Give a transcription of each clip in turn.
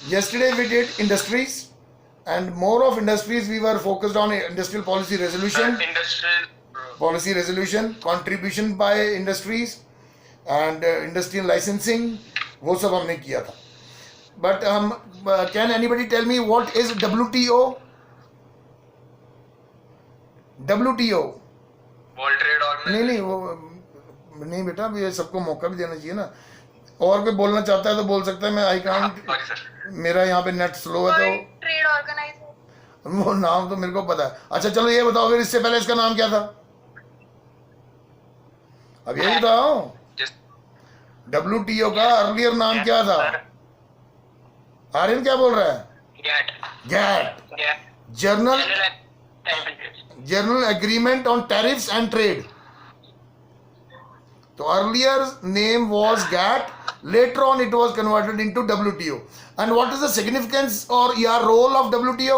Yesterday we did industries, and more of industries we were focused on industrial policy resolution, contribution by industries and industrial licensing, वो सब हमने किया था. But can anybody tell me what is WTO? WTO. World trade organisation. नहीं वो नहीं बेटा, ये सबको मौका भी देना चाहिए ना. और कोई बोलना चाहता है तो बोल सकता है. मैं आई कांट, मेरा यहाँ पे नेट स्लो है तो. Trade organisation. वो नाम तो मेरे को पता है. अच्छा चलो ये बताओ फिर, इससे पहले इसका नाम क्या था? अब ये बताओ, WTO का अर्लियर नाम क्या था? आर्यन क्या बोल रहा है? GATT. General agreement on tariffs and trade. तो earlier name was GATT, later on it was converted into WTO. And what is the significance or your role of WTO?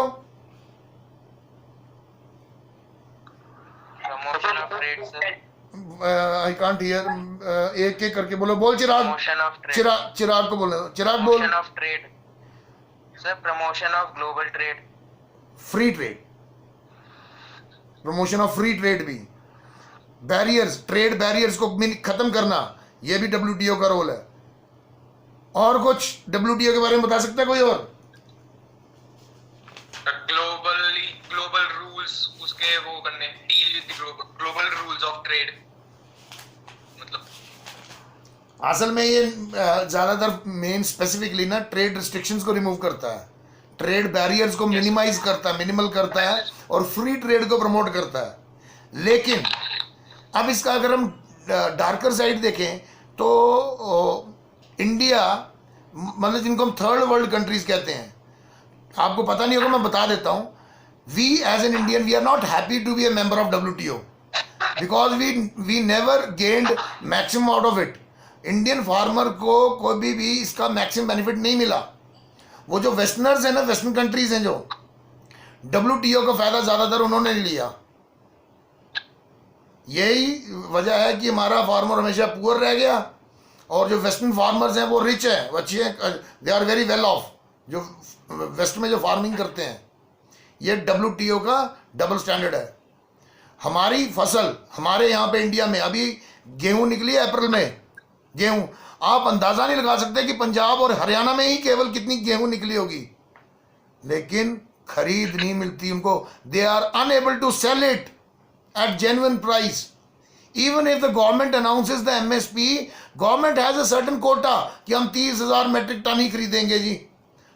Promotion of trade sir. I can't hear. एक एक करके बोलो. बोल Chirag. Promotion of trade. Chirag को बोलो. चिराग बोल. Promotion of trade sir. Promotion of global trade. Free trade. Promotion of free trade भी. Barriers, trade barriers को खत्म करना, ये भी WTO का रोल है. और कुछ WTO के बारे में बता सकता है कोई और? ग्लोबल रूल्स उसके वो करने, deal with global rules of trade. मतलब असल में ये ज्यादातर मेन स्पेसिफिकली ना ट्रेड रिस्ट्रिक्शंस को रिमूव करता है, ट्रेड बैरियर्स को मिनिमाइज करता है, मिनिमल करता है, और फ्री ट्रेड को प्रमोट करता है. लेकिन अब इसका अगर हम डार्कर साइड देखें तो इंडिया, मतलब जिनको हम थर्ड वर्ल्ड कंट्रीज कहते हैं, आपको पता नहीं होगा, मैं बता देता हूं. We as an Indian we are not happy to be a member of WTO because we never gained maximum out of it. Indian farmer को कोई भी इसका मैक्सिमम बेनिफिट नहीं मिला. वो जो वेस्टर्नर्स हैं ना, वेस्टर्न कंट्रीज हैं, जो WTO का फायदा ज्यादातर उन्होंने लिया. यही वजह है कि हमारा फार्मर हमेशा पुअर रह गया, और जो वेस्टर्न फार्मर्स हैं वो रिच हैं, वो अच्छे हैं, they are very well off. जो वेस्ट में जो फार्मिंग करते हैं, ये WTO का डबल स्टैंडर्ड है. हमारी फसल, हमारे यहाँ पे इंडिया में अभी गेहूं निकली है अप्रैल में. गेहूं आप अंदाजा नहीं लगा सकते कि पंजाब और हरियाणा में ही केवल कितनी गेहूं निकली होगी, लेकिन खरीद नहीं मिलती उनको. They are unable to sell it at genuine price. Even if the government announces the MSP, government has a certain quota कि हम 30,000 मेट्रिक टन ही खरीदेंगे जी.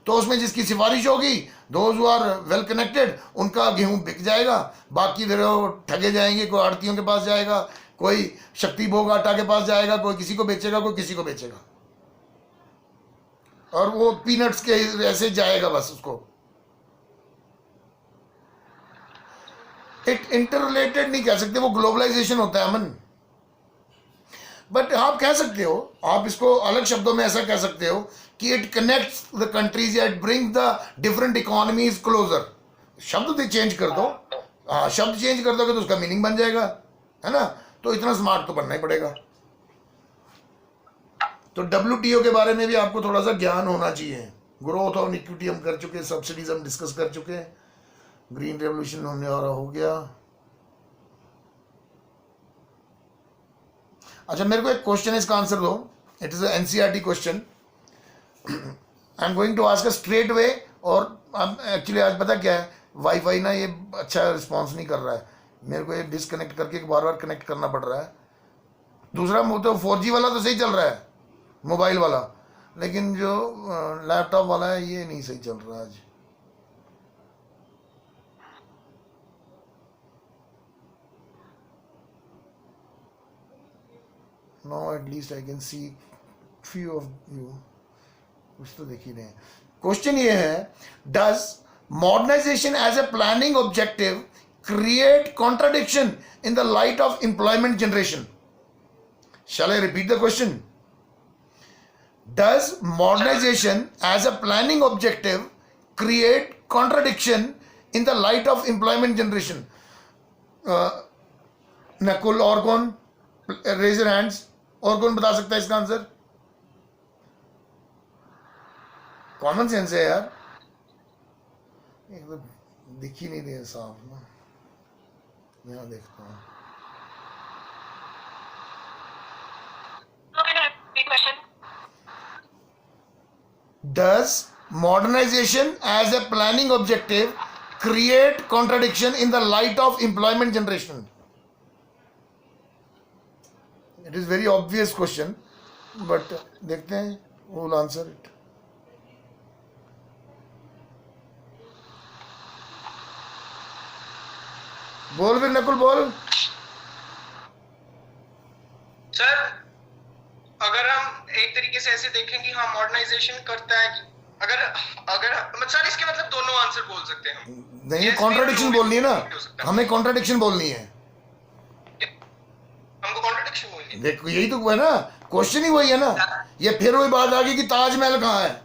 तो उसमें जिसकी सिफारिश होगी, those who are well connected, उनका गेहूं बिक जाएगा. बाकी फिर वो ठगे जाएंगे, कोई आड़तियों के पास जाएगा, कोई शक्ति भोग आटा के पास जाएगा, कोई किसी को बेचेगा, कोई किसी को बेचेगा, और वो पीनट्स के ऐसे जाएगा बस उसको. इंटर रिलेटेड नहीं कह सकते, वो ग्लोबलाइजेशन होता है अमन. बट आप कह सकते हो, आप इसको अलग शब्दों में ऐसा कह सकते हो कि it connects the countries, it brings the different economies closer. शब्द चेंज कर दो, हाँ शब्द चेंज कर दोगे तो उसका मीनिंग बन जाएगा, है ना. तो इतना स्मार्ट तो बनना ही पड़ेगा. तो WTO के बारे में भी आपको थोड़ा सा ज्ञान होना चाहिए. ग्रोथ और इक्विटी हम कर चुके, सब्सिडीज हम डिस्कस कर चुके, ग्रीन रेवोल्यूशन होने वाला हो गया. अच्छा मेरे को एक क्वेश्चन है, इसका आंसर दो. It is NCERT question. I am going to ask a straight way. और एक्चुअली आज पता क्या है, वाईफाई ना ये अच्छा रिस्पॉन्स नहीं कर रहा है, मेरे को ये डिसकनेक्ट करके बार बार कनेक्ट करना पड़ रहा है. दूसरा तो 4G वाला तो सही चल रहा है, मोबाइल वाला, लेकिन जो लैपटॉप वाला है ये नहीं सही चल रहा आज. Now at least I can see few of you. कुछ तो देख ही रहे हैं. क्वेश्चन ये है, does modernisation as a planning objective create contradiction in the light of employment generation? Shall I repeat the question? Does modernization as a planning objective create contradiction in the light of employment generation? Nakul और कौन? Raise your hands. और कौन बता सकता है इसका answer? Common sense है यार, एक तो दिख ही नहीं रही है साफ ना, यहाँ देखता हूँ। Does modernization as a planning objective create contradiction in the light of employment generation? It is very obvious question, but देखते हैं who will answer it. बोल फिर नकुल बोल। सर अगर हम एक तरीके से ऐसे देखें कि हाँ मॉडर्नाइजेशन करता है कि अगर अगर मतलब सर इसके मतलब दोनों आंसर बोल सकते हैं हम। नहीं, Yes, कॉन्ट्राडिक्शन भी बोलनी है ना, हो सकता है। हमें कॉन्ट्राडिक्शन बोलनी है। हमको कॉन्ट्रडिक्शन बोलनी है। देखो यही तो है ना, क्वेश्चन ही वही है ना। ये फिर वही बात आ गई कि ताजमहल कहाँ है,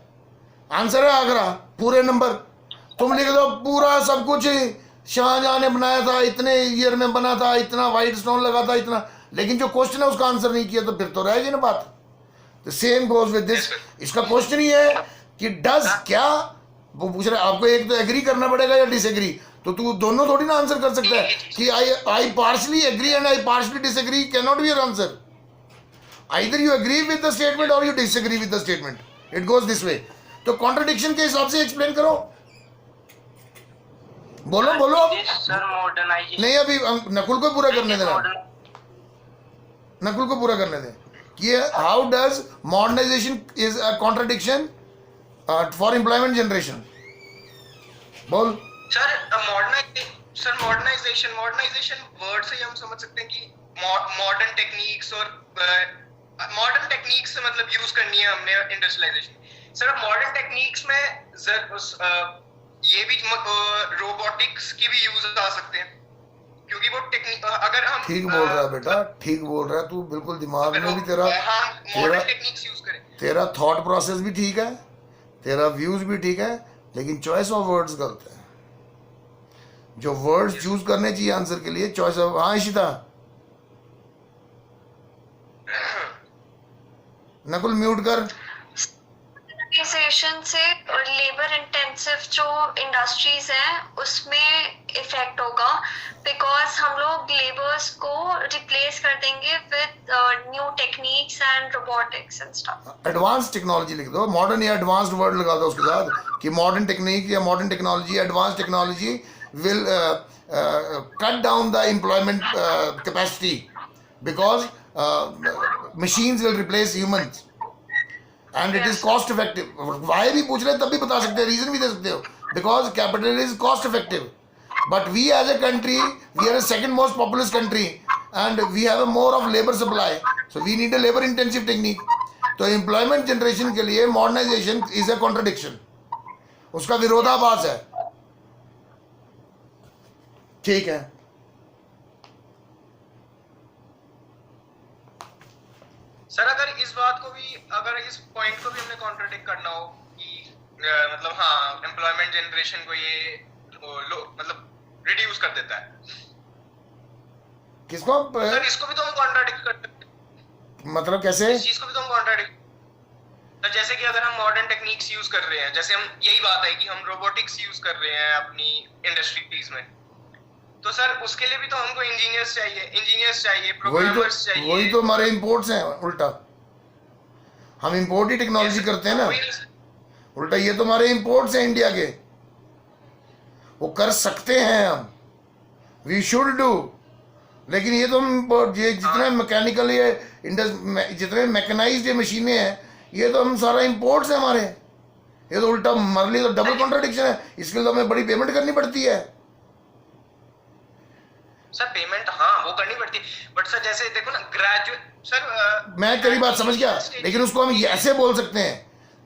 आंसर है आगरा, पूरे नंबर तुम लिख दो, पूरा सब कुछ शाहजहां ने बनाया था, इतने ईयर में बना था, इतना वाइट स्टोन लगा था, इतना, लेकिन जो क्वेश्चन है उसका आंसर नहीं किया तो फिर तो रहेगी ना बात। तो सेम गोज विद दिस, इसका क्वेश्चन ही है कि डज क्या, वो पूछ रहे आपको एक तो एग्री करना पड़ेगा या डिसएग्री, तो तू दोनों थोड़ी ना आंसर कर सकता है कि I partially agree and I partially disagree can not be your answer. Either you agree with the statement और you disagree with the statement, it goes this way. तो कॉन्ट्रडिक्शन के हिसाब से एक्सप्लेन करो, बोलो बोलो। सर मॉडर्नाइजेशन नहीं अभी नकुल को पूरा करने देना, नकुल को पूरा करने दे कि how does modernisation is a contradiction for employment generation, बोल। सर मॉडर्नाइजेशन वर्ड से ही हम समझ सकते हैं कि मॉडर्न टेक्निक्स और मॉडर्न टेक्निक्स से मतलब यूज करनी है हमने इंडस्ट्रियलाइजेशन। सर मॉडर्न टेक्निक्स में ये भी रोबोटिक्स की भी यूज आ सकते हैं, क्योंकि वो टेक्निक अगर हम ठीक बोल रहा है बेटा, ठीक बोल रहा है तू, बिल्कुल दिमाग में भी तेरा मॉडर्न टेक्निक्स यूज करें, तेरा थॉट प्रोसेस भी ठीक है, तेरा व्यूज भी ठीक है, लेकिन चॉइस ऑफ वर्ड्स गलत है। जो वर्ड्स चूज करने चाहिए आंसर के लिए, चॉइस ऑफ, हाँ इशिता नकुल म्यूट कर। ऑर्गेनाइजेशन से लेबर इंटेंसिव जो इंडस्ट्रीज हैं उसमें इफेक्ट होगा, बिकॉज हम लोग लेबर्स को रिप्लेस कर देंगे with new techniques and robotics and stuff. Advance technology लिख दो, मॉडर्न या एडवांस्ड वर्ड लगा दो उसके साथ कि मॉडर्न टेक्निक या modern technology, advance technology will cut down the employment capacity because machines will replace humans and it is cost effective. Why भी पूछ रहे तब भी बता सकते हो, रीजन भी दे सकते हो, because capital is cost effective, but we as a country we are second most populous country and we have a more of labour supply, so we need a labour intensive technique. तो employment generation के लिए modernisation is a contradiction, उसका विरोधाभास है। ठीक है, sir अगर इस बात को भी, अगर इस पॉइंट को भी हमने कॉन्ट्रडिक्ट करना हो कि मतलब हाँ एम्प्लॉयमेंट जनरेशन को ये मतलब रिड्यूस कर देता है, किसको सर इसको भी तो हम कॉन्ट्रडिक्ट कर सकते हैं। मतलब कैसे? इस चीज को भी तो हम कॉन्ट्रडिक्ट, तो जैसे कि अगर हम मॉडर्न टेक्निक्स यूज कर रहे हैं, जैसे हम यही बात है कि हम रोबोटिक्स यूज कर रहे हैं अपनी इंडस्ट्रीज में, तो सर उसके लिए भी तो हमको इंजीनियर्स चाहिए, प्रोग्रामर्स चाहिए। वही तो हमारे इंपोर्ट्स हैं, उल्टा हम इंपोर्ट ही टेक्नोलॉजी करते हैं ना, उल्टा ये तो हमारे इंपोर्ट्स हैं इंडिया के, वो कर सकते हैं हम, वी शुड डू, लेकिन ये तो हम ये जितने मैकेनिकल ये जितने मैकेनाइज्ड ये मशीनें हैं, ये तो हम सारा इंपोर्ट्स हैं हमारे, ये तो उल्टा हमारे लिए तो डबल कॉन्ट्रडिक्शन है, इसके लिए तो हमें बड़ी पेमेंट करनी पड़ती है। सर पेमेंट हाँ वो करनी पड़ती है, बट सर जैसे देखो ना ग्रेजुएट सर मैं तेरी बात समझ गया, लेकिन उसको हम ऐसे बोल सकते हैं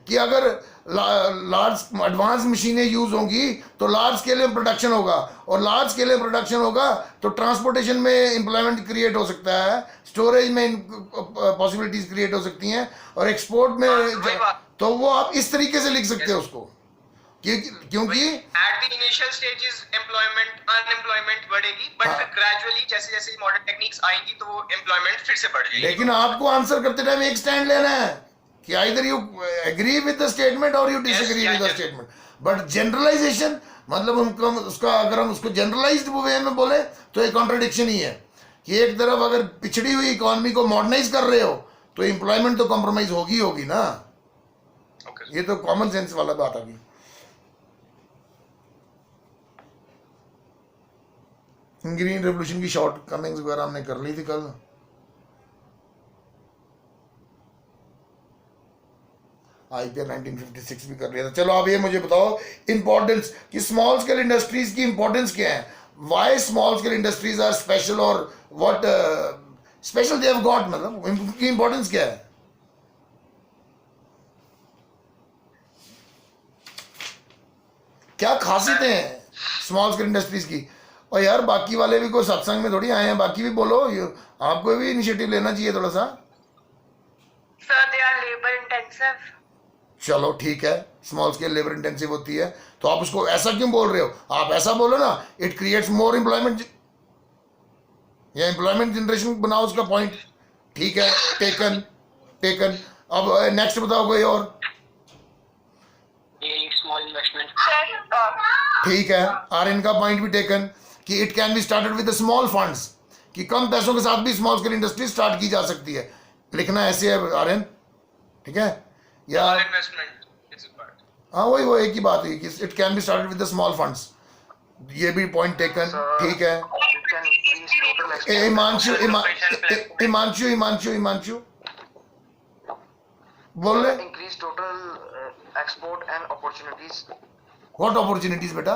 कि अगर लार्ज एडवांस मशीनें यूज होंगी तो लार्ज स्केल में प्रोडक्शन होगा, और लार्ज स्केल में प्रोडक्शन होगा तो ट्रांसपोर्टेशन में एम्प्लॉयमेंट क्रिएट हो सकता है, स्टोरेज में पॉसिबिलिटीज क्रिएट हो सकती हैं, और एक्सपोर्ट में, तो वो आप इस तरीके से लिख सकते हो उसको, क्योंकि at the initial stages employment unemployment बढ़ेगी, बट फिर ग्रेजुअली जैसे जैसे मॉडर्न टेक्निक्स आएंगी तो वो एम्प्लॉयमेंट फिर से बढ़ जाएगी। लेकिन आपको आंसर करते टाइम एक स्टैंड लेना है, कि either you agree with the statement और you disagree yeah, with the yeah. Statement, but generalization मतलब उनको उसका अगर हम उसको जनरलाइज्ड वे में बोले तो एक कॉन्ट्रडिक्शन ही है कि एक तरफ अगर पिछड़ी हुई इकोनॉमी को मॉडर्नाइज कर रहे हो तो एम्प्लॉयमेंट तो कॉम्प्रोमाइज होगी ना। Okay. ये तो कॉमन सेंस वाला बात आ गई। ग्रीन रेवोल्यूशन की शॉर्ट कमिंग्स वगैरह हमने कर ली थी कल। आईपीएल 1956 भी कर लिया था। चलो अब ये मुझे बताओ इंपॉर्टेंस कि स्मॉल स्केल इंडस्ट्रीज की इंपॉर्टेंस क्या है, why small scale industries are special और what special they have got, मतलब इनकी इंपॉर्टेंस क्या है? क्या खासियतें हैं स्मॉल स्केल इंडस्ट्रीज की? और यार बाकी वाले भी कोई सत्संग में थोड़ी आए हैं, बाकी भी बोलो, आपको भी इनिशिएटिव लेना चाहिए थोड़ा सा। Sir they are labour intensive. चलो ठीक है, स्मॉल स्केल लेबर इंटेंसिव होती है तो आप उसको ऐसा क्यों बोल रहे हो? आप ऐसा बोलो ना, इट क्रिएट्स मोर एम्प्लॉयमेंट या एम्प्लॉयमेंट जनरेशन बनाओ उसका पॉइंट। ठीक है, टेकन टेकन। अब नेक्स्ट बताओ कोई और। Small investment. ठीक है, आर्यन का पॉइंट भी टेकन कि it can be started with small funds, कि कम पैसों के साथ भी स्मॉल स्केल इंडस्ट्री स्टार्ट की जा सकती है। लिखना ऐसे है आर्यन, ठीक है? या इन्वेस्टमेंट इज अ पार्ट। हाँ वही वो एक ही बात है कि it can be started with small funds, ये भी पॉइंट टेकन। ठीक है, हिमांशु हिमांशु हिमांशु हिमांशु बोल रहे increase total export and opportunities. What opportunities बेटा?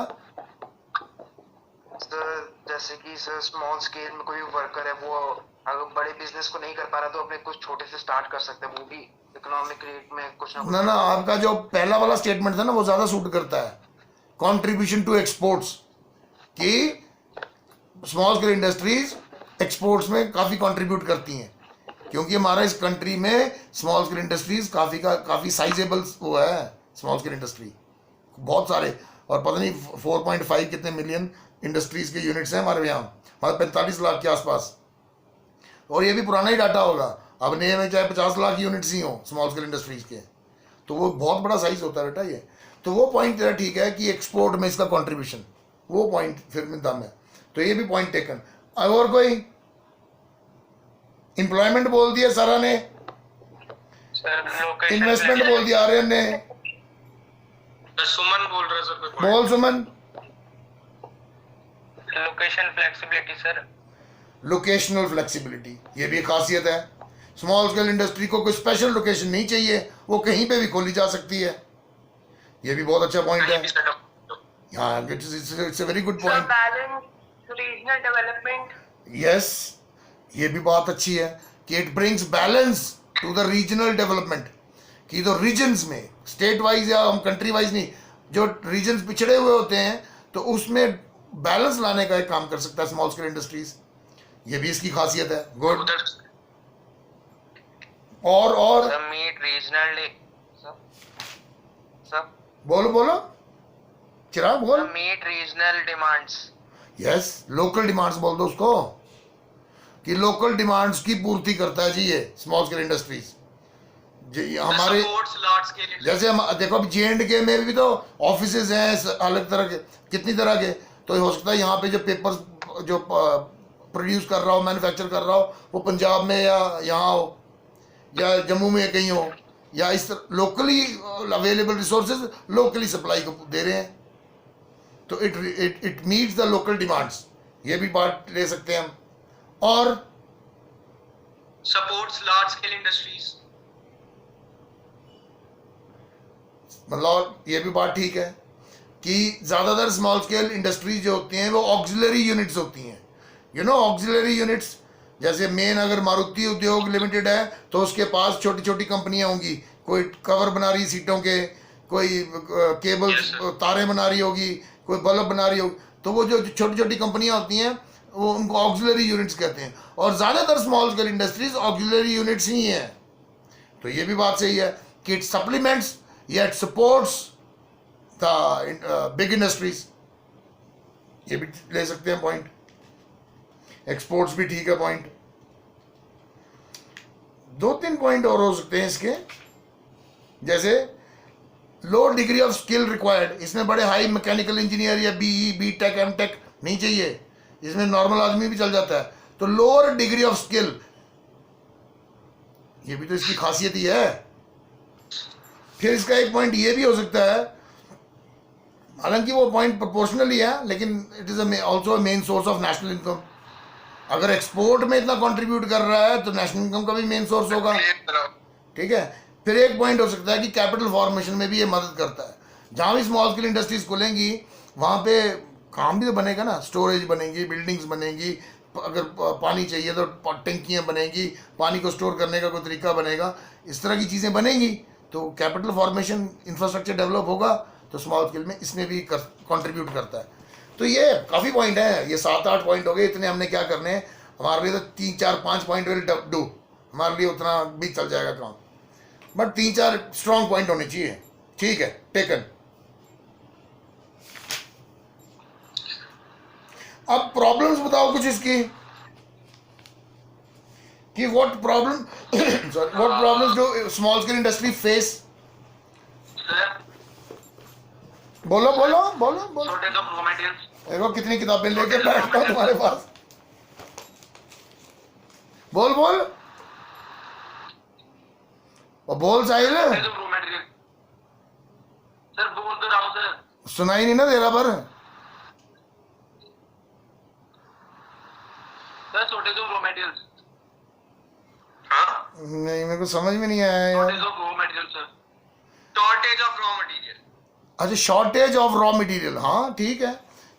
सर जैसे कि सर स्मॉल स्केल में कोई वर्कर है वो अगर बड़े बिजनेस को नहीं कर पा रहा तो अपने कुछ छोटे से स्टार्ट कर सकते हैं, वो भी इकोनॉमिक रेट में कुछ ना ना आपका जो पहला वाला स्टेटमेंट था ना वो ज्यादा सूट करता है, कंट्रीब्यूशन टू एक्सपोर्ट्स, कि स्मॉल स्केल इंडस्ट्रीज एक्सपोर्ट्स में काफी कंट्रीब्यूट करती हैं, क्योंकि हमारा इस कंट्री में स्मॉल स्केल इंडस्ट्रीज काफी साइजेबल वो है। स्मॉल स्केल इंडस्ट्री बहुत सारे, और पता नहीं 4.5 कितने मिलियन इंडस्ट्रीज के यूनिट्स हैं हमारे यहाँ, हमारे 45 लाख के आसपास। और ये भी पुराना ही डाटा होगा, अब नए में चाहे 50 लाख यूनिट्स ही हो स्मॉल स्केल इंडस्ट्रीज के, तो वो बहुत बड़ा साइज होता है बेटा ये। तो वो पॉइंट तेरा ठीक है कि एक्सपोर्ट में इसका कंट्रीब्यूशन, वो पॉइंट फिर में दम है, तो ये भी पॉइंट टेकन। और कोई एम्प्लॉयमेंट बोल दिया सारा ने, इन्वेस्टमेंट बोल दिया आर्यन ने। सुमन बोल रहा है सर। बोल Suman. Location flexibility sir. Locational flexibility, ये भी खासियत है। स्मॉल स्केल इंडस्ट्री को कोई स्पेशल लोकेशन नहीं चाहिए, वो कहीं पे भी खोली जा सकती है, ये भी बहुत अच्छा पॉइंट है। हाँ, it's a very good point. Regional development, yes, ये भी बात अच्छी है कि it brings balance to the regional development, कि तो रीजन्स में स्टेट वाइज या हम कंट्री वाइज नहीं, जो रीजन्स पिछड़े हुए होते हैं तो उसमें बैलेंस लाने का एक काम कर सकता है स्मॉल स्केल इंडस्ट्रीज, ये भी इसकी खासियत है। गुड। और मीट रीजनल सब बोलो बोलो चिराग बोल। Meet regional demands. Yes, local demands बोल दो उसको, कि लोकल डिमांड्स की पूर्ति करता है जी ये स्मॉल स्केल इंडस्ट्रीज। हमारे जैसे हम देखो अब J&K में भी तो ऑफिसेज हैं अलग तरह के, कितनी तरह के, तो हो सकता है यहाँ पे जो पेपर्स जो प्रोड्यूस कर रहा हो, मैन्युफैक्चर कर रहा हो, वो पंजाब में या यहाँ हो या जम्मू में कहीं हो, या इस तरह locally available resources locally supply को दे रहे हैं, तो it meets the local demands, ये भी बात ले सकते हैं हम। और सपोर्ट्स लार्ज स्केल इंडस्ट्रीज, मतलब ये भी बात ठीक है कि ज़्यादातर स्मॉल स्केल इंडस्ट्रीज जो होती हैं वो ऑक्सिलरी यूनिट्स होती हैं, यू नो ऑक्सिलरी यूनिट्स। जैसे मेन अगर मारुति उद्योग लिमिटेड है तो उसके पास छोटी छोटी कंपनियां होंगी, कोई कवर बना रही सीटों के, कोई केबल तारें बना रही होगी, कोई बल्ब बना रही होगी, तो वो जो छोटी छोटी कंपनियां होती हैं वो उनको ऑक्सिलरी यूनिट्स कहते हैं, और ज़्यादातर small scale industries auxiliary units ही हैं। तो ये भी बात सही है कि इट सप्लीमेंट्स या it supports the big industries, ये भी ले सकते हैं पॉइंट। एक्सपोर्ट्स भी ठीक है पॉइंट। 2-3 पॉइंट और हो सकते हैं इसके, जैसे low degree of skill required, इसमें बड़े हाई मैकेनिकल इंजीनियर या BE B tech M tech नहीं चाहिए, इसमें नॉर्मल आदमी भी चल जाता है। तो लोअर डिग्री ऑफ स्किल, ये भी तो इसकी खासियत ही है। फिर इसका एक पॉइंट ये भी हो सकता है, हालांकि वो पॉइंट प्रोपोर्शनली है, लेकिन it is also main source of national income. अगर एक्सपोर्ट में इतना कंट्रीब्यूट कर रहा है तो नेशनल इनकम का भी मेन सोर्स होगा, ठीक है। फिर एक पॉइंट हो सकता है कि कैपिटल फॉर्मेशन में भी ये मदद करता है। जहाँ भी स्मॉल स्केल इंडस्ट्रीज खुलेंगी वहाँ पे काम भी तो बनेगा ना, स्टोरेज बनेगी, बिल्डिंग्स बनेगी, अगर पानी चाहिए तो टंकियाँ बनेगी, पानी को स्टोर करने का कोई तरीका बनेगा, इस तरह की चीज़ें बनेंगी, तो कैपिटल फॉर्मेशन इंफ्रास्ट्रक्चर डेवलप होगा, तो स्मॉल स्केल में इसमें भी कंट्रीब्यूट करता है। तो ये काफ़ी पॉइंट है, ये 7-8 पॉइंट हो गए, इतने हमने क्या करने हैं, हमारे लिए तो 3-4-5 पॉइंट विल डू, हमारे लिए उतना भी चल जाएगा काम, बट 3-4 स्ट्रॉन्ग पॉइंट होने चाहिए, ठीक है, टेकन। अब प्रॉब्लम्स बताओ कुछ इसकी, कि what problems do small scale industry face. बोलो बोलो बोलो बोलो। Shortage of raw materials. देखो कितनी किताबें लेके बैठता हूँ तुम्हारे पास, बोल बोल और बोल Sahil, shortage of raw material. Sir बोल तो रहा हूँ सर। सुनाई नहीं ना दे रहा पर। Sir shortage of raw materials. हाँ नहीं मेरे को समझ में नहीं आया यार। Shortage of raw material sir. Shortage of raw material. अच्छा, शॉर्टेज ऑफ रॉ मटेरियल, हाँ ठीक है,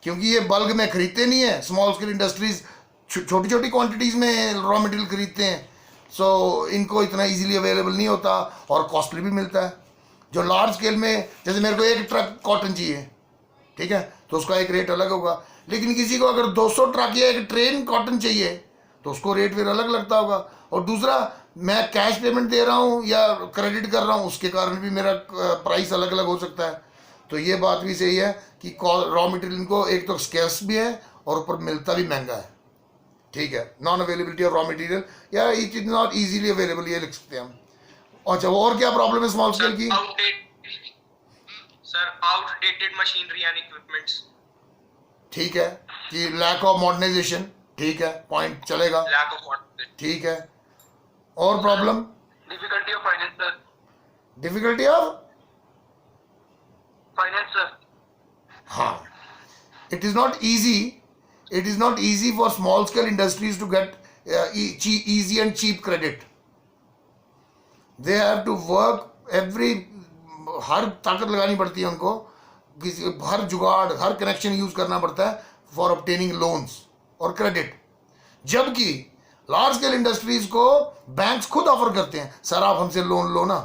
क्योंकि ये बल्क में खरीदते नहीं है, स्मॉल स्केल इंडस्ट्रीज छोटी छोटी क्वांटिटीज़ में रॉ मटेरियल खरीदते हैं, सो इनको इतना इजीली अवेलेबल नहीं होता और कॉस्टली भी मिलता है। जो लार्ज स्केल में, जैसे मेरे को 1 ट्रक कॉटन चाहिए, ठीक है, तो उसका एक रेट अलग होगा, लेकिन किसी को अगर 200 ट्रक या 1 ट्रेन कॉटन चाहिए तो उसको रेट फिर अलग लगता होगा। और दूसरा, मैं कैश पेमेंट दे रहा हूँ या क्रेडिट कर रहा हूँ, उसके कारण भी मेरा प्राइस अलग अलग हो सकता है। तो ये बात भी सही है कि रॉ मटेरियल को एक तो स्केर्स भी है और ऊपर मिलता भी महंगा है, ठीक है। Non availability of raw material या it is not easily available, ये लिख सकते हैं हम। अच्छा, और क्या प्रॉब्लम है स्मॉल स्केल की? Sir outdated machinery and equipments. ठीक है, कि लैक ऑफ मॉडर्नाइजेशन, ठीक है, पॉइंट चलेगा, लैक ऑफ मॉडर्नाइजेशन, ठीक है। और problem? Difficulty of finance sir. Difficulty of finance sir. हाँ, it is not easy for small scale industries to get easy and cheap credit. They have to work हर ताकत लगानी पड़ती है उनको, हर जुगाड़, हर कनेक्शन यूज करना पड़ता है फॉर ऑब्टेनिंग लोन्स और क्रेडिट। जबकि लार्ज स्केल इंडस्ट्रीज को बैंक्स खुद ऑफर करते हैं, सर आप हमसे लोन लो ना,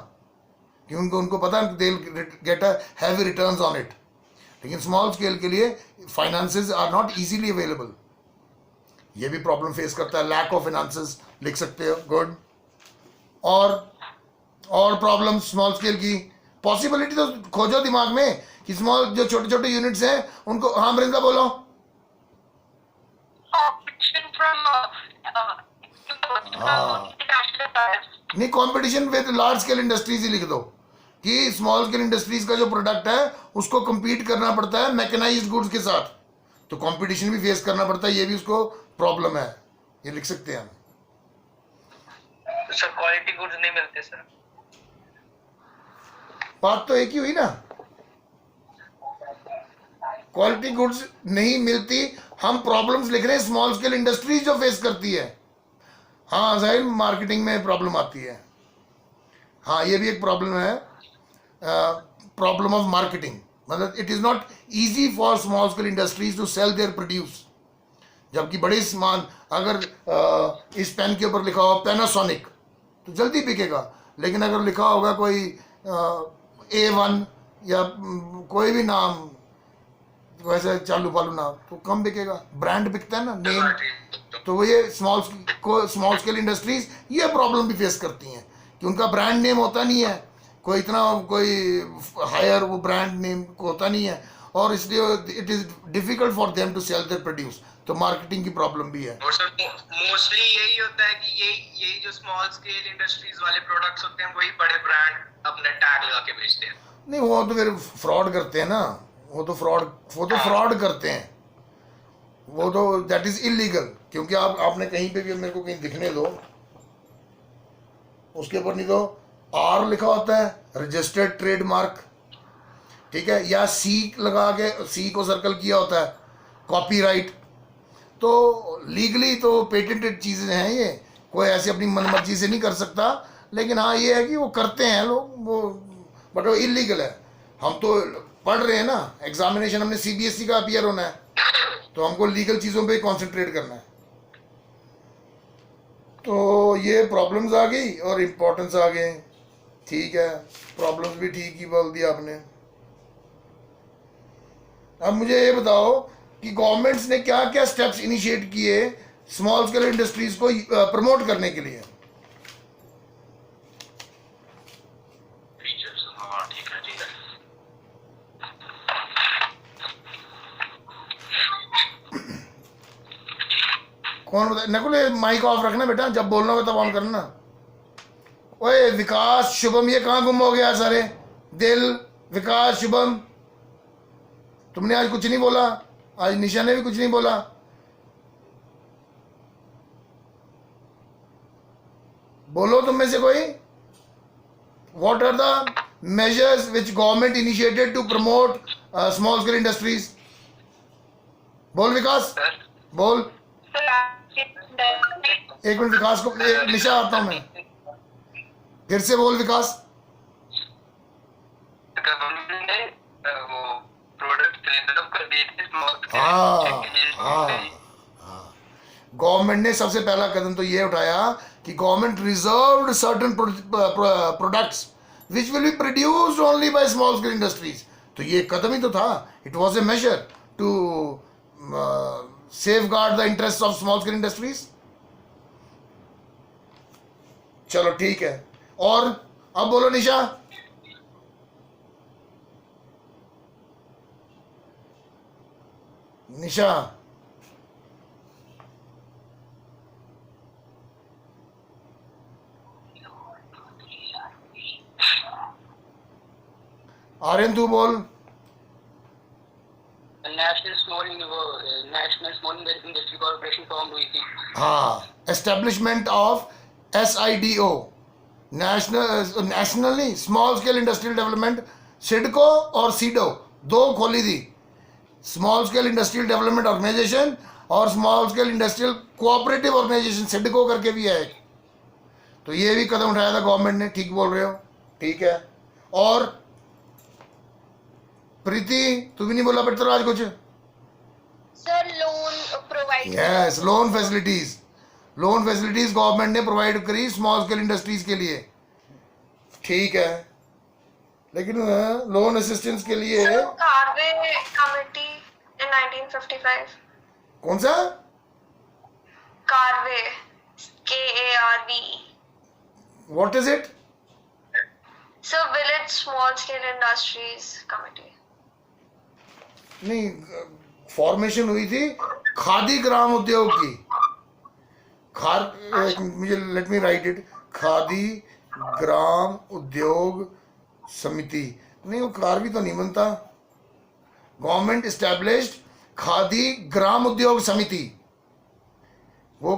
क्योंकि उनको पता है they get a heavy returns on it. लेकिन स्मॉल स्केल के लिए finances are not easily available, ये भी प्रॉब्लम फेस करता है, लैक ऑफ फाइनेंसेस लिख सकते हो, गुड। और प्रॉब्लम स्मॉल स्केल की, पॉसिबिलिटी तो खोजो दिमाग में कि स्मॉल जो छोटे छोटे यूनिट्स हैं उनको, हाँ वृंदा बोलो। नहीं, competition with large scale industries ही लिख दो, कि स्मॉल स्केल इंडस्ट्रीज का जो प्रोडक्ट है उसको compete करना पड़ता है मैकेनाइज्ड गुड्स के साथ, तो कंपटीशन भी फेस करना पड़ता है, ये भी उसको प्रॉब्लम है, ये लिख सकते हैं हम। सर क्वालिटी गुड्स नहीं मिलते सर। बात तो एक ही हुई ना, क्वालिटी गुड्स नहीं मिलती, हम प्रॉब्लम्स लिख रहे हैं स्मॉल स्केल इंडस्ट्रीज जो फेस करती है। हाँ साहिल, मार्केटिंग में प्रॉब्लम आती है, हाँ ये भी एक प्रॉब्लम है, प्रॉब्लम ऑफ मार्केटिंग, मतलब it is not easy for small scale industries to sell their produce. जबकि बड़े सामान, अगर इस पेन के ऊपर लिखा हो पैनासोनिक तो जल्दी बिकेगा, लेकिन अगर लिखा होगा कोई A1 या कोई भी नाम वैसे चालू फालू नाम, तो कम बिकेगा, ब्रांड बिकता है ना, नेम। तो वो ये स्मॉल स्केल इंडस्ट्रीज ये प्रॉब्लम भी फेस करती हैं कि उनका ब्रांड नेम होता नहीं है, कोई इतना कोई हायर वो ब्रांड नेम को होता नहीं है, और इसलिए it is difficult for them to sell their produce, तो मार्केटिंग की प्रॉब्लम भी है। और सर मोस्टली यही होता है कि यही जो स्मॉल स्केल इंडस्ट्रीज वाले प्रोडक्ट्स होते हैं वही बड़े ब्रांड अपने टैग लगा के बेचते हैं। नहीं, वो तो फिर फ्रॉड करते हैं ना, वो तो फ्रॉड करते हैं, वो तो दैट इज़ इलीगल। क्योंकि आपने कहीं पे भी, मेरे को कहीं दिखने दो, उसके ऊपर नहीं तो आर लिखा होता है, रजिस्टर्ड ट्रेडमार्क, ठीक है, या सी लगा के सी को सर्कल किया होता है, कॉपीराइट। तो लीगली तो पेटेंटेड चीज़ें हैं ये, कोई ऐसे अपनी मनमर्जी से नहीं कर सकता। लेकिन हाँ ये है कि वो करते हैं लोग वो, बट वो इलीगल है। हम तो पढ़ रहे हैं ना, एग्जामिनेशन हमने CBSE का अपीयर होना है, तो हमको लीगल चीज़ों पे कॉन्सेंट्रेट करना है। तो ये प्रॉब्लम्स आ गई और इम्पोर्टेंस आ गए, ठीक है, प्रॉब्लम्स भी ठीक ही बोल दिया आपने। अब मुझे ये बताओ कि गवर्नमेंट्स ने क्या क्या स्टेप्स इनिशिएट किए स्मॉल स्केल इंडस्ट्रीज को प्रमोट करने के लिए। हाँ ठीक है ठीक है। कौन बताए? नकुल माइक ऑफ रखना बेटा, जब बोलना हो तब ऑन करना। ओए विकास, शुभम, ये कहाँ गुम हो गया सारे? दिल, विकास, शुभम, तुमने आज कुछ नहीं बोला, आज निशा ने भी कुछ नहीं बोला। बोलो तुम में से कोई। What are the measures which government initiated to promote small scale industries? बोल विकास, बोल। एक मिनट विकास को, निशा आता हूं मैं, फिर से बोल विकास। गवर्नमेंट ने वो प्रोडक्ट डेवलप कर दिए थे गवर्नमेंट ने सबसे पहला कदम तो ये उठाया कि government reserved certain products which will be produced only by small scale industries. तो ये कदम ही तो था, it was a measure to safeguard the interest of small scale industries. चलो ठीक है, और अब बोलो निशा। निशा, आर्यन तू बोल। National small industry corporation form हुई थी। हाँ, establishment of SIDO, nationally small scale industrial development, SIDCO और सीडो दो खोली थी, small scale industrial development organisation और small scale industrial cooperative organisation, SIDCO करके भी है एक। तो ये भी कदम उठाया था गवर्नमेंट ने, ठीक बोल रहे हो, ठीक है। और प्रीति, तू भी नहीं बोला बेटा आज कुछ? Sir loan provide, yes, loan facilities government ने प्रोवाइड करी स्मॉल स्केल इंडस्ट्रीज के लिए, ठीक है। लेकिन लोन असिस्टेंस के लिए कार्वे कमेटी इन 1955। कौन सा? Karve, KARVE, what is it? Sir village small scale industries committee. नहीं, फॉर्मेशन हुई थी खादी ग्राम उद्योग की, मुझे let me write it, Khadi Gram Udyog Samiti. नहीं, वो कार्वी तो नहीं बनता। गवर्नमेंट एस्टैब्लिश्ड खादी ग्राम उद्योग समिति, वो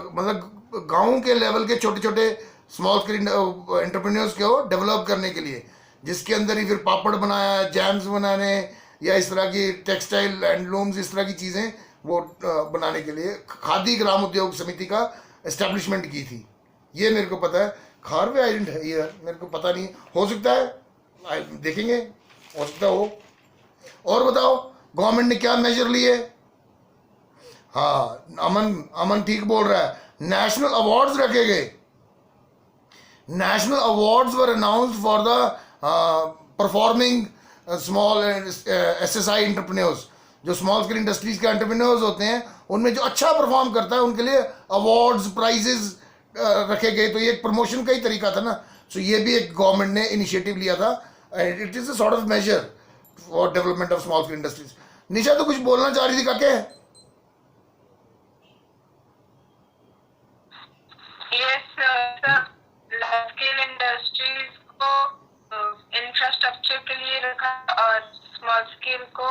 मतलब गांव के लेवल के छोटे छोटे स्मॉल स्केल एंटरप्रेन्योर्स को डेवलप करने के लिए, जिसके अंदर ही फिर पापड़ बनाया, जैम्स बनाने या इस तरह की टेक्सटाइल हैंडलूम्स, इस तरह की चीज़ें वो बनाने के लिए खादी ग्राम उद्योग समिति का एस्टेब्लिशमेंट की थी। ये मेरे को पता है। खारवे आई डेंट है यार, मेरे को पता नहीं, हो सकता है, देखेंगे, हो सकता हो। और बताओ गवर्नमेंट ने क्या मेजर लिए? हाँ, अमन ठीक बोल रहा है, नेशनल अवार्ड्स रखे गए। National awards were announced for the performing small SSI entrepreneurs. जो स्मॉल स्केल इंडस्ट्रीज के एंटरप्रेन्योर्स होते हैं, उनमें जो अच्छा परफॉर्म करता है उनके लिए अवार्ड्स, प्राइजेस रखे गए। तो ये एक प्रमोशन का ही तरीका था ना। सो ये भी एक गवर्नमेंट ने इनिशिएटिव लिया था। It is a sort of major for development of small scale industries. Nisha तो कुछ बोलना चाह रही थी काके? Yes sir, large scale industries को इंफ्रास्ट्रक्चर के लिए रखा और स्मॉल स्केल को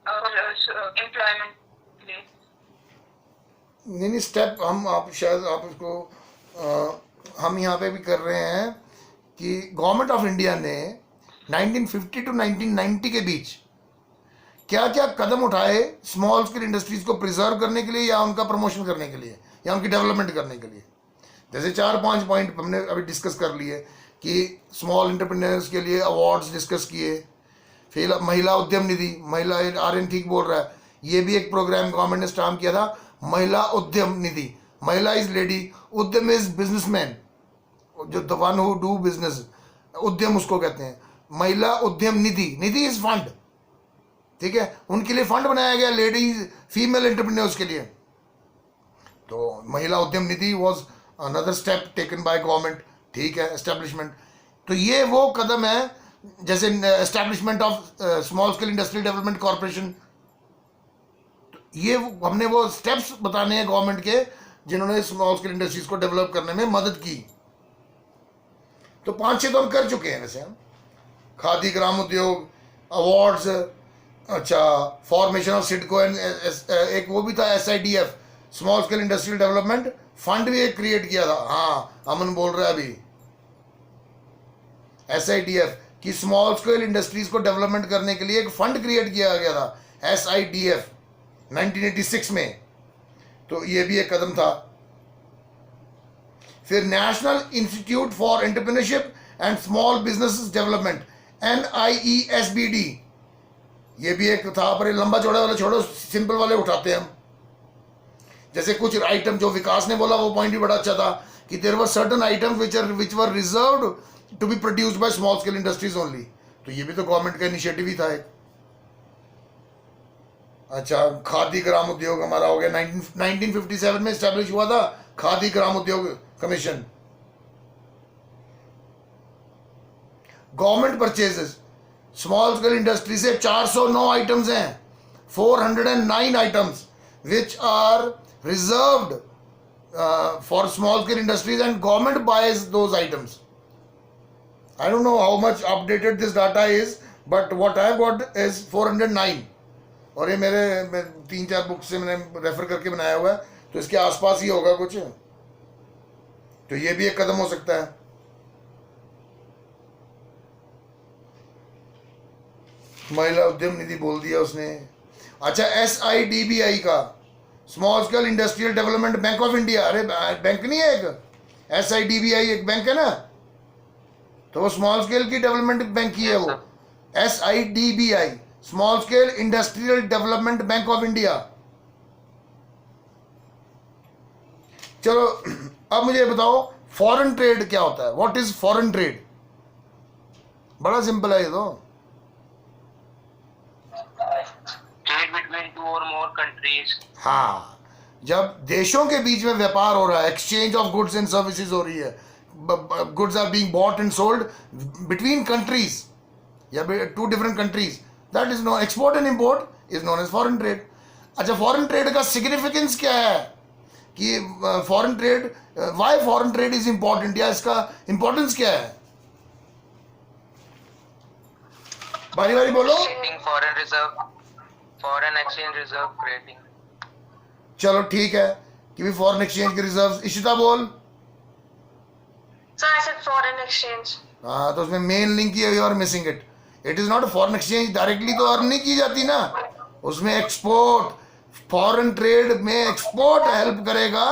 एम्प्लॉयमेंट के लिए। नहीं स्टेप हम आप शायद आप इसको हम यहाँ पे भी कर रहे हैं कि गवर्नमेंट ऑफ इंडिया ने 1950 टू 1990 के बीच क्या क्या कदम उठाए स्मॉल स्केल इंडस्ट्रीज को प्रिजर्व करने के लिए या उनका प्रमोशन करने के लिए या उनकी डेवलपमेंट करने के लिए। जैसे 4-5 पॉइंट हमने अभी डिस्कस कर लिए कि स्मॉल एंटरप्रेन्योर्स के लिए अवार्ड्स डिस्कस किए, फिर महिला उद्यम निधि, महिला आर्यन ठीक बोल रहा है, ये भी एक प्रोग्राम गवर्नमेंट ने स्टार्ट किया था, महिला उद्यम निधि। महिला इज लेडी, उद्यम इज बिजनेसमैन, जो the one who do business, उद्यम उसको कहते हैं। महिला उद्यम निधि, निधि इज फंड, ठीक है, उनके लिए फंड बनाया गया लेडीज फीमेल एंटरप्रेन्योर्स के लिए। तो Mahila Udyam Nidhi was another step taken by government, ठीक है, एस्टेब्लिशमेंट। तो ये वो कदम है जैसे establishment of small scale industrial development corporation. ये हमने वो स्टेप्स बताने हैं गवर्नमेंट के जिन्होंने स्मॉल स्केल इंडस्ट्रीज को डेवलप करने में मदद की। तो 5-6 तो हम कर चुके हैं वैसे हम, खादी ग्राम उद्योग, अवार्ड्स, अच्छा फॉर्मेशन ऑफ सिडको एंड एक वो भी था SIDF, small scale industrial development fund भी एक क्रिएट किया था। हाँ अमन बोल रहा है अभी, SIDF कि स्मॉल स्केल इंडस्ट्रीज को डेवलपमेंट करने के लिए एक फंड क्रिएट किया गया था, SIDF 1986 में। तो ये भी एक कदम था। फिर national institute for entrepreneurship and small business development NIESBD, ये भी एक था, पर लंबा चौड़ा वाले छोड़ो, सिंपल वाले उठाते हैं हम। जैसे कुछ आइटम जो विकास ने बोला वो पॉइंट भी बड़ा अच्छा था कि there were certain items which were reserved to be produced by small scale industries only. तो ये भी तो गवर्नमेंट का इनिशिएटिव ही था एक। अच्छा खादी ग्राम उद्योग हमारा हो गया, 1957 में स्टैब्लिश हुआ था Khadi Gram Udyog commission. Government purchases, small scale industry से 409 आइटम्स हैं, 409 items which are reserved for small scale industries and government buys those items. I don't know how much updated this data is, but what I have got is 409। और ये मेरे 3-4 book से मैंने refer करके बनाया हुआ है, तो इसके आसपास ही होगा कुछ। तो ये भी एक कदम हो सकता है। महिला उद्यम निधि बोल दिया उसने। अच्छा SIDBI का, small scale industrial development bank of India, अरे बैंक नहीं है एक, SIDBI एक बैंक है ना, तो वो स्मॉल स्केल की डेवलपमेंट बैंक की है वो, SIDBI small scale industrial development bank of India. चलो अब मुझे बताओ फॉरेन ट्रेड क्या होता है, व्हाट इज फॉरेन ट्रेड? बड़ा सिंपल है ये तो। ट्रेड बिटवीन 2 और मोर कंट्रीज। हाँ, जब देशों के बीच में व्यापार हो रहा है, exchange of goods and services हो रही है, goods are being bought and sold between countries या 2 different countries, that is no export and import is known as foreign trade. अच्छा फॉरेन ट्रेड का सिग्निफिकेंस क्या है कि foreign trade, why foreign trade is important, या इसका importance क्या है? बारी बारी बोलो। Foreign reserve, foreign exchange reserve creating. चलो ठीक है कि भी फॉरेन एक्सचेंज के रिजर्व। इशिता बोल। So I said foreign exchange. हाँ, तो उसमें मेन लिंक ही you are missing it. It is not foreign exchange, directly तो अर्न नहीं की जाती ना, उसमें एक्सपोर्ट, फॉरेन ट्रेड में एक्सपोर्ट हेल्प करेगा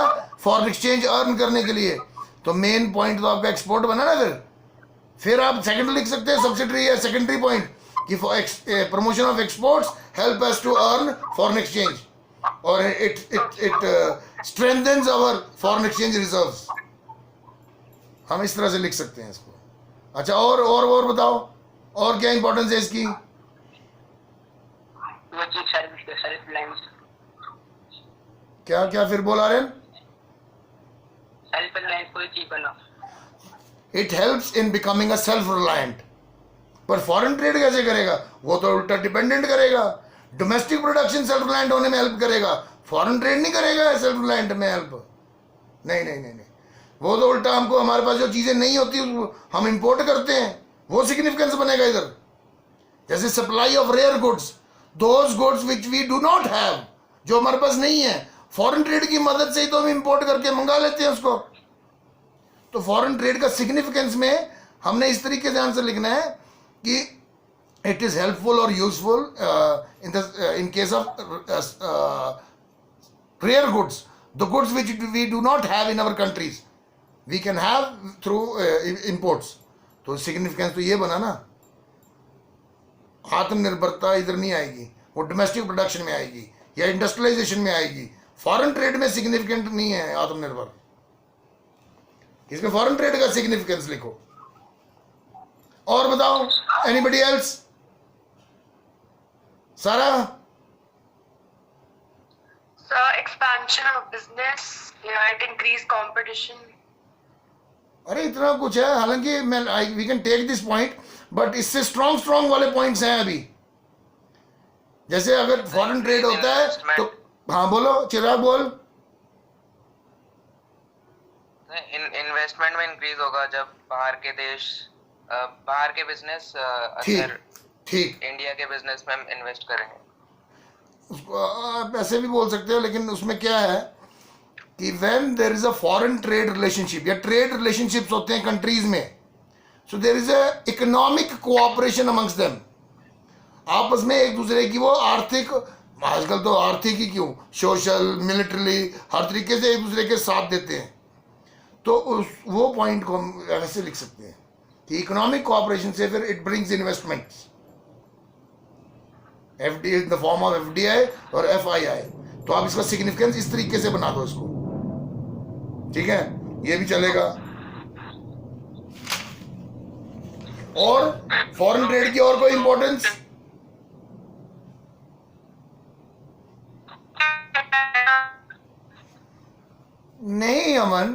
फॉरेन एक्सचेंज अर्न करने के लिए। तो मेन पॉइंट तो आपका एक्सपोर्ट बना ना। फिर आप सेकंड लिख सकते हैं सब्सिडरी या सेकेंडरी पॉइंट कि promotion of exports help us to earn foreign exchange और it strengthens our foreign exchange reserves. हम इस तरह से लिख सकते हैं इसको। अच्छा और बताओ और क्या इंपॉर्टेंस है इसकी? क्या फिर बोला रहे? It helps in becoming a self reliant. पर फॉरेन ट्रेड कैसे करेगा? वो तो उल्टा डिपेंडेंट करेगा। डोमेस्टिक प्रोडक्शन सेल्फ रिलायंट होने में हेल्प करेगा, फॉरेन ट्रेड नहीं करेगा सेल्फ रिलायंट में हेल्प। नहीं नहीं नहीं नहीं, वो तो उल्टा हमको, हमारे पास जो चीज़ें नहीं होती हम इंपोर्ट करते हैं, वो सिग्निफिकेंस बनेगा इधर। जैसे supply of rare goods, those goods which we do not have, जो हमारे पास नहीं है, फॉरेन ट्रेड की मदद से ही तो हम इंपोर्ट करके मंगा लेते हैं उसको। तो फॉरेन ट्रेड का सिग्निफिकेंस में हमने इस तरीके से आंसर लिखना है कि इट इज हेल्पफुल और useful in case of rare goods, the goods which we do not have in our countries, we can have through imports. तो सिग्निफिकेंस तो ये बना ना, आत्मनिर्भरता इधर नहीं आएगी, वो डोमेस्टिक प्रोडक्शन में आएगी या इंडस्ट्रियलाइजेशन में आएगी। फॉरेन ट्रेड में सिग्निफिकेंट नहीं है आत्मनिर्भर, इसमें फॉरेन ट्रेड का सिग्निफिकेंस लिखो। और बताओ, एनीबडी एल्स? सारा? So expansion of business, it increase competition. अरे इतना कुछ है, हालांकि मैं we can take this point, but इससे स्ट्रॉन्ग वाले पॉइंट्स हैं अभी। जैसे अगर फॉरेन ट्रेड होता है तो, हाँ बोलो चिराग बोल। इन्वेस्टमेंट में इंक्रीज होगा जब बाहर के देश, बाहर के बिजनेस ठीक इंडिया के बिजनेस में हम इन्वेस्ट करेंगे। उसको आप ऐसे भी बोल सकते हो, लेकिन उसमें क्या है कि when there is a foreign trade relationship या ट्रेड रिलेशनशिप्स होते हैं कंट्रीज में, so there is a economic cooperation amongst them. आपस में एक दूसरे की वो आर्थिक, आजकल तो आर्थिक ही क्यों, सोशल, मिलिट्रली, हर तरीके से एक दूसरे के साथ देते हैं। तो वो पॉइंट को हम ऐसे लिख सकते हैं कि इकोनॉमिक कोऑपरेशन से फिर it brings investments, FDI in the form of FDI और FII। तो आप इसका सिग्निफिकेंस इस तरीके से बना दो इसको, ठीक है, ये भी चलेगा। और फॉरेन ट्रेड की और कोई इंपॉर्टेंस? नहीं अमन,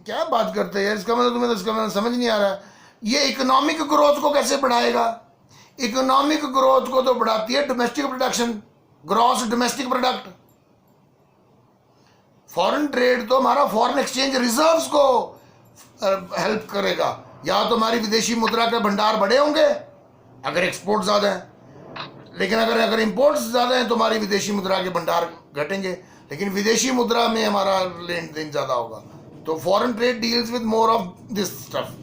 क्या बात करते हैं यार, इसका मतलब तुम्हें तो इसका मतलब समझ नहीं आ रहा। ये इकोनॉमिक ग्रोथ को कैसे बढ़ाएगा? इकोनॉमिक ग्रोथ को तो बढ़ाती है domestic production, gross domestic product. Foreign trade तो हमारा फॉरेन एक्सचेंज रिजर्व्स को हेल्प करेगा। या तो हमारी विदेशी मुद्रा के भंडार बड़े होंगे अगर एक्सपोर्ट ज़्यादा है, लेकिन अगर इंपोर्ट्स ज़्यादा हैं तो हमारी विदेशी मुद्रा के भंडार घटेंगे, लेकिन विदेशी मुद्रा में हमारा लेन देन ज़्यादा होगा। तो foreign trade deals with more of this stuff.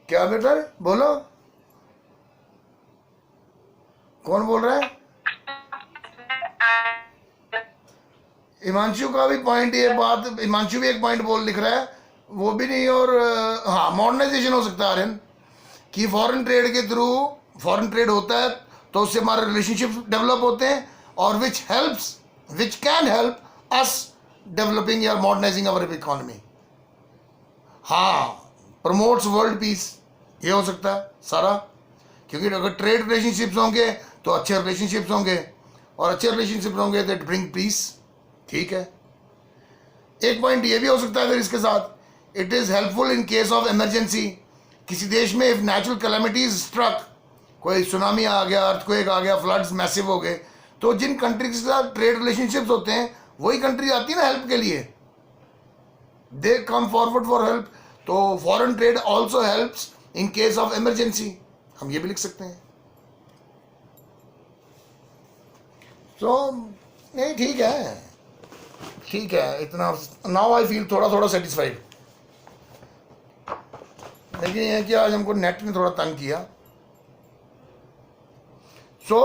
क्या बेटा बोलो, कौन बोल रहा है? हिमांशु का भी पॉइंट, ये बात हिमांशु भी एक पॉइंट बोल लिख रहा है, वो भी नहीं। और हाँ, मॉडर्नाइजेशन हो सकता है आर्यन, कि फॉरेन ट्रेड के थ्रू, फॉरेन ट्रेड होता है तो उससे हमारे रिलेशनशिप डेवलप होते हैं, और which can help us developing या मॉडर्नाइजिंग अवर इकोनॉमी। हाँ, प्रमोट्स वर्ल्ड पीस, ये हो सकता है सारा, क्योंकि अगर ट्रेड रिलेशनशिप्स होंगे तो अच्छे रिलेशनशिप्स होंगे, और अच्छे रिलेशनशिप्स होंगे दैट ब्रिंग पीस। ठीक है, एक पॉइंट ये भी हो सकता है फिर इसके साथ, it is helpful in case of emergency. किसी देश में इफ नेचुरल कैलेमिटीज स्ट्रक, कोई सुनामी आ गया, अर्थक्वेक आ गया, फ्लड्स मैसिव हो गए, तो जिन कंट्री के साथ ट्रेड रिलेशनशिप्स होते हैं वही कंट्री आती है ना हेल्प के लिए, दे कम फॉरवर्ड फॉर हेल्प। तो foreign trade also helps in case of emergency, हम ये भी लिख सकते हैं। तो नहीं, ठीक है, ठीक है, इतना नाउ आई फील थोड़ा सेटिस्फाइड। लेकिन यह कि आज हमको नेट ने थोड़ा तंग किया। सो